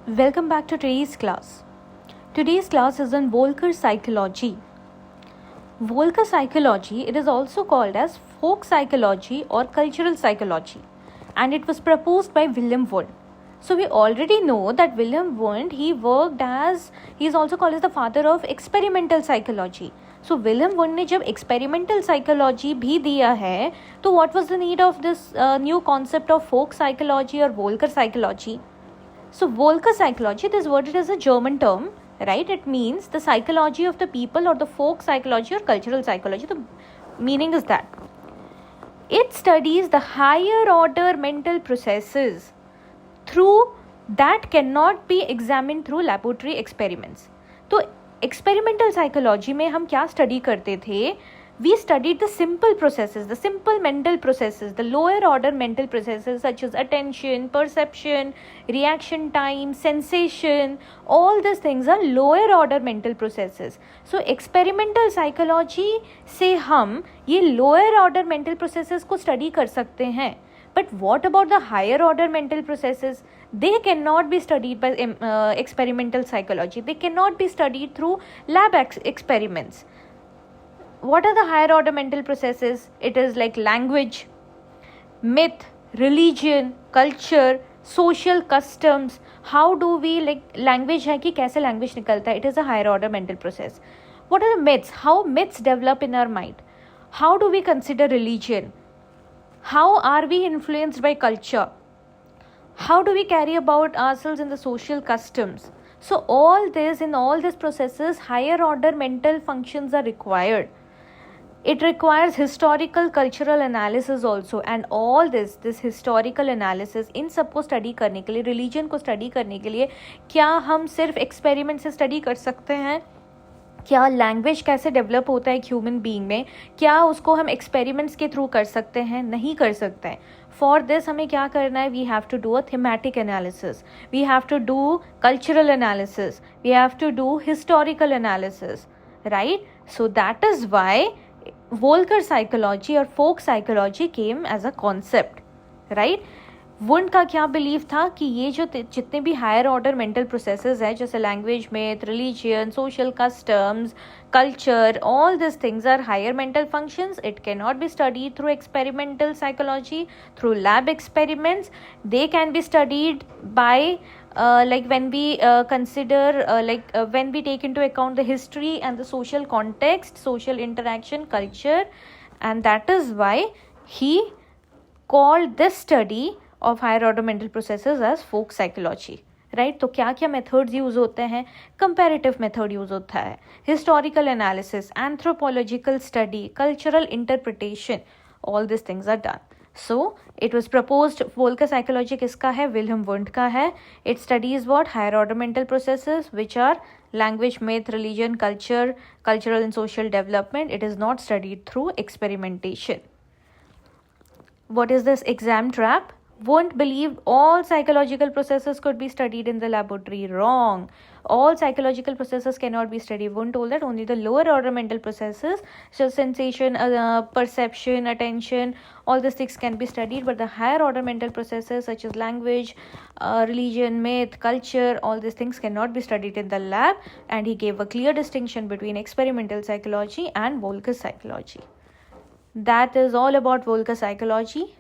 Welcome back to today's class. Today's class is on Volcker psychology. Volcker psychology, it is also called as folk psychology or cultural psychology, and it was proposed by Wilhelm Wundt. So we already know that Wilhelm Wundt, he is also called as the father of experimental psychology. So Wilhelm Wundt ने जब experimental psychology भी दिया है, तो what was the need of this new concept of folk psychology or Volcker psychology? So Volcker psychology, this word it is a German term, right? It means the psychology of the people or the folk psychology or cultural psychology. The meaning is that it studies the higher order mental processes through that cannot be examined through laboratory experiments. तो experimental psychology में हम क्या study करते थे? We studied the simple processes, the simple mental processes, the lower order mental processes such as attention, perception, reaction time, sensation. All these things are lower order mental processes. So experimental psychology से हम ये lower order mental processes को study कर सकते हैं. But what about the higher order mental processes? They cannot be studied by experimental psychology. They cannot be studied through lab experiments. What are the higher order mental processes? It is like language, myth, religion, culture, social customs. How do we language है कि कैसे language निकलता है? It is a higher order mental process. What are the myths? How myths develop in our mind? How do we consider religion? How are we influenced by culture? How do we carry about ourselves in the social customs? So all these processes, higher order mental functions are required. It requires historical cultural analysis also, and all this historical analysis इन सबको study करने के लिए, religion को study करने के लिए क्या हम सिर्फ experiment से study कर सकते हैं? क्या लैंग्वेज कैसे डेवलप होता है ह्यूमन बीइंग में, क्या उसको हम एक्सपेरिमेंट्स के थ्रू कर सकते हैं? नहीं कर सकते हैं. फॉर दिस हमें क्या करना है? We have to do a thematic analysis, we have to do cultural analysis, we have to do historical analysis, right? So that is why Volcker psychology or folk psychology came as a concept, right? Wound का क्या believe था कि ये जो जितने भी higher order mental processes हैं, जैसे लैंग्वेज में, religion, social customs, culture, all these things are higher mental functions. It cannot be studied through experimental psychology, through lab experiments. They can be studied by when we consider when we take into account the history and the social context, social interaction, culture, and that is why he called this study of higher order mental processes as folk psychology. Right तो क्या क्या methods use होते हैं? Comparative method use होता है, historical analysis, anthropological study, cultural interpretation, all this things are done. So it was proposed. Volker psychology किसका है? Wilhelm Wundt का है. It studies what? Higher order mental processes which are language, myth, religion, culture, cultural and social development. It is not studied through experimentation. What is this exam trap? Won't believe all psychological processes could be studied in the laboratory. Wrong. All psychological processes cannot be studied. Won't told that only the lower order mental processes, so sensation, perception, attention, all these things can be studied, but the higher order mental processes such as language, religion, myth, culture, all these things cannot be studied in the lab. And he gave a clear distinction between experimental psychology and Volcker psychology. That is all about Volcker psychology.